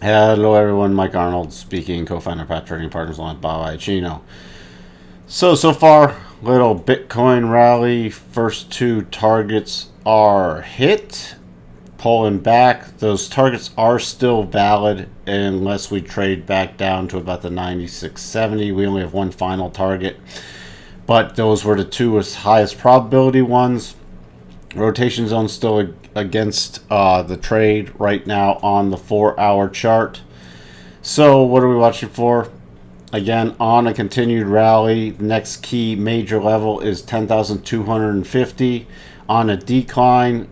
Hello everyone, Mike Arnold speaking, co-founder, Pat Trading Partners along with Bob Iacchino. So far, little Bitcoin rally. First two targets are hit. Pulling back. Those targets are still valid unless we trade back down to about the 9670. We only have one final target. But those were the two highest probability ones. Rotation zone still against the trade right now on the 4-hour chart. So what are we watching for? Again, on a continued rally, the next key major level is 10,250. On a decline,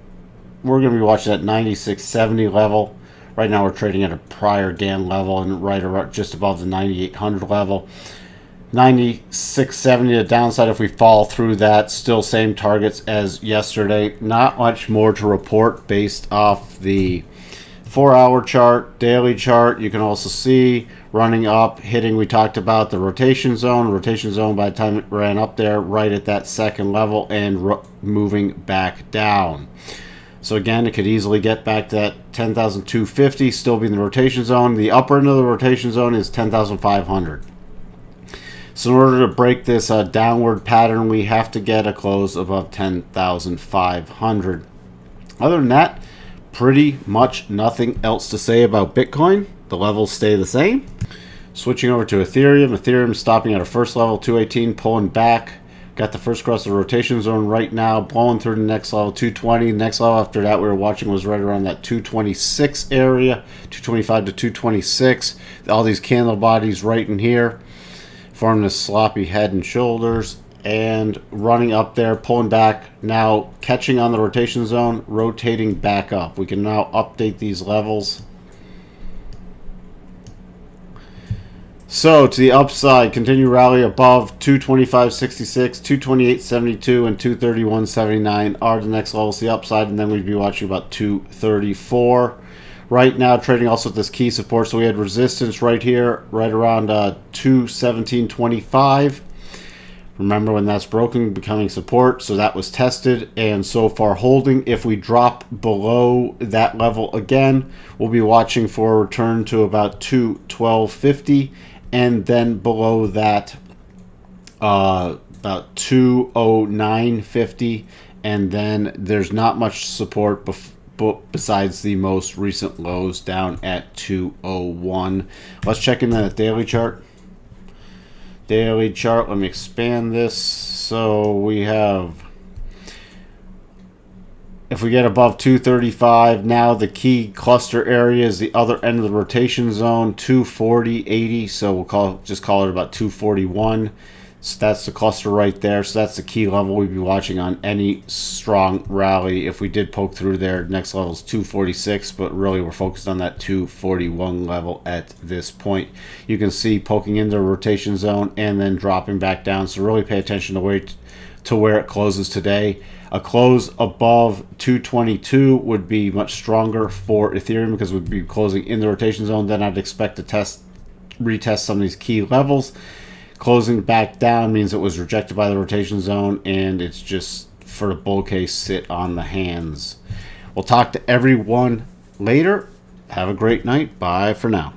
we're going to be watching that 9670 level. Right now we're trading at a prior GAN level and right around just above the 9800 level. 9670 to downside if we fall through that. Still same targets as yesterday. Not much more to report based off the 4-hour chart, daily chart. You can also see running up, hitting, we talked about the rotation zone. Rotation zone by the time it ran up there, right at that second level, and moving back down. So again, it could easily get back to that 10,250, still be in the rotation zone. The upper end of the rotation zone is 10,500. So in order to break this downward pattern, we have to get a close above 10,500. Other than that, pretty much nothing else to say about Bitcoin. The levels stay the same. Switching over to Ethereum. Ethereum stopping at a first level, 218, pulling back. Got the first cross of the rotation zone right now, blowing through the next level, 220. The next level after that we were watching was right around that 226 area, 225 to 226. All these candle bodies right in here, forming this sloppy head and shoulders, and running up there, pulling back, now catching on the rotation zone, rotating back up. We can now update these levels. So to the upside, continue rally above 225.66, 228.72, and 231.79 are the next levels to the upside, and then we'd be watching about 234. Right now, trading also at this key support. So we had resistance right here, right around 217.25. Remember when that's broken, becoming support. So that was tested and so far holding. If we drop below that level again, we'll be watching for a return to about 212.50. And then below that, about 209.50. And then there's not much support besides the most recent lows down at 201. Let's check in the daily chart. Daily chart, let me expand this. So we have, if we get above 235, now the key cluster area is the other end of the rotation zone, 240.80. So we'll just call it about 241. So that's the cluster right there. So that's the key level we'd be watching on any strong rally. If we did poke through there, next level is 246, but really we're focused on that 241 level at this point. You can see poking into the rotation zone and then dropping back down. So really pay attention to where it closes today. A close above 222 would be much stronger for Ethereum because we'd be closing in the rotation zone. Then I'd expect to retest some of these key levels. Closing back down means it was rejected by the rotation zone, and it's just for the bull case sit on the hands. We'll talk to everyone later. Have a great night. Bye for now.